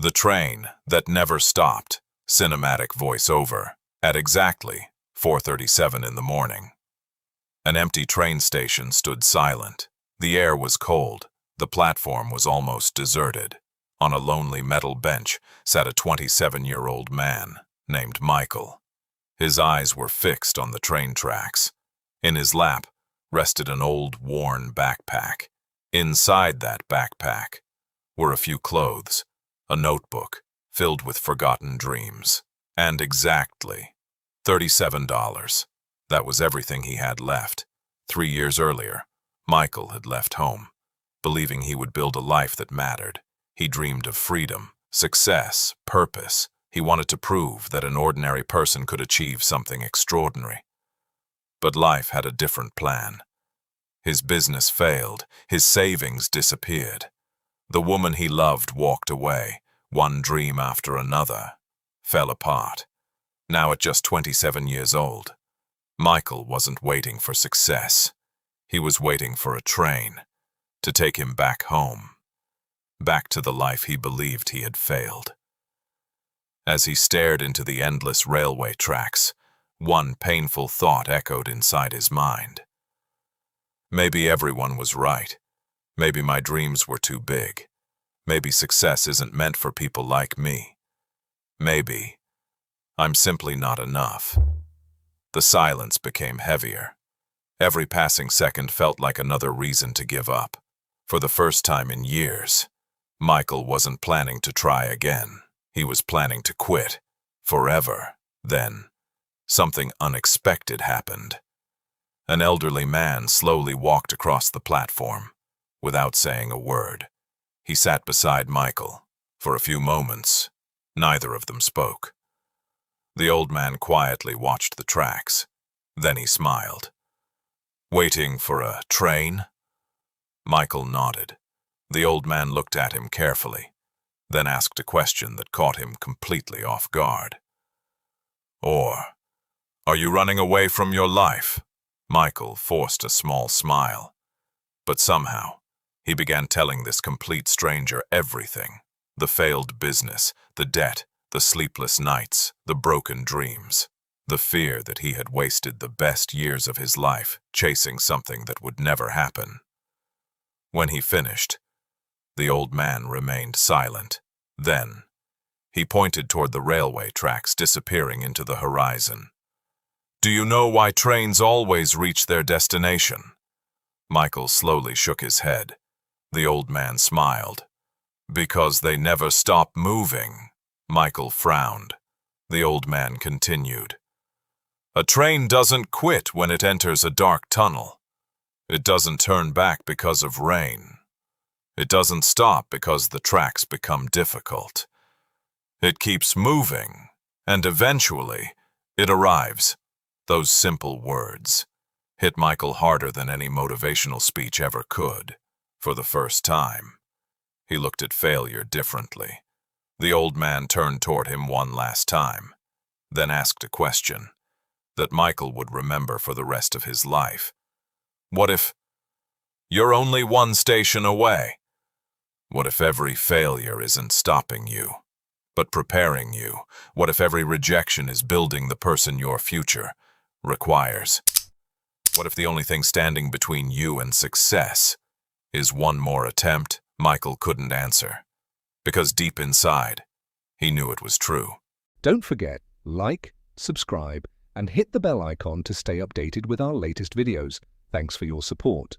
The train that never stopped, cinematic voiceover, at exactly 4:37 in the morning. An empty train station stood silent. The air was cold. The platform was almost deserted. On a lonely metal bench sat a 27-year-old man named Michael. His eyes were fixed on the train tracks. In his lap rested an old, worn backpack. Inside that backpack were a few clothes, a notebook filled with forgotten dreams, and exactly $37. That was everything he had left. 3 years earlier, Michael had left home, believing he would build a life that mattered. He dreamed of freedom, success, purpose. He wanted to prove that an ordinary person could achieve something extraordinary. But life had a different plan. His business failed. His savings disappeared. The woman he loved walked away. One dream after another fell apart. Now at just 27 years old, Michael wasn't waiting for success. He was waiting for a train to take him back home, back to the life he believed he had failed. As he stared into the endless railway tracks, one painful thought echoed inside his mind. Maybe everyone was right. Maybe my dreams were too big. Maybe success isn't meant for people like me. Maybe I'm simply not enough. The silence became heavier. Every passing second felt like another reason to give up. For the first time in years, Michael wasn't planning to try again. He was planning to quit. Forever. Then, something unexpected happened. An elderly man slowly walked across the platform, without saying a word. He sat beside Michael. For a few moments, neither of them spoke. The old man quietly watched the tracks. Then he smiled. "Waiting for a train?" Michael nodded. The old man looked at him carefully, then asked a question that caught him completely off guard. "Or, are you running away from your life?" Michael forced a small smile. But somehow, he began telling this complete stranger everything. The failed business, the debt, the sleepless nights, the broken dreams, the fear that he had wasted the best years of his life chasing something that would never happen. When he finished, the old man remained silent. Then, he pointed toward the railway tracks disappearing into the horizon. "Do you know why trains always reach their destination?" Michael slowly shook his head. The old man smiled. "Because they never stop moving." Michael frowned. The old man continued. "A train doesn't quit when it enters a dark tunnel. It doesn't turn back because of rain. It doesn't stop because the tracks become difficult. It keeps moving, and eventually, it arrives." Those simple words hit Michael harder than any motivational speech ever could. For the first time, he looked at failure differently. The old man turned toward him one last time, then asked a question that Michael would remember for the rest of his life. "What if you're only one station away? What if every failure isn't stopping you, but preparing you? What if every rejection is building the person your future requires? What if the only thing standing between you and success is one more attempt?" Michael couldn't answer, because deep inside, he knew it was true. Don't forget, like, subscribe, and hit the bell icon to stay updated with our latest videos. Thanks for your support.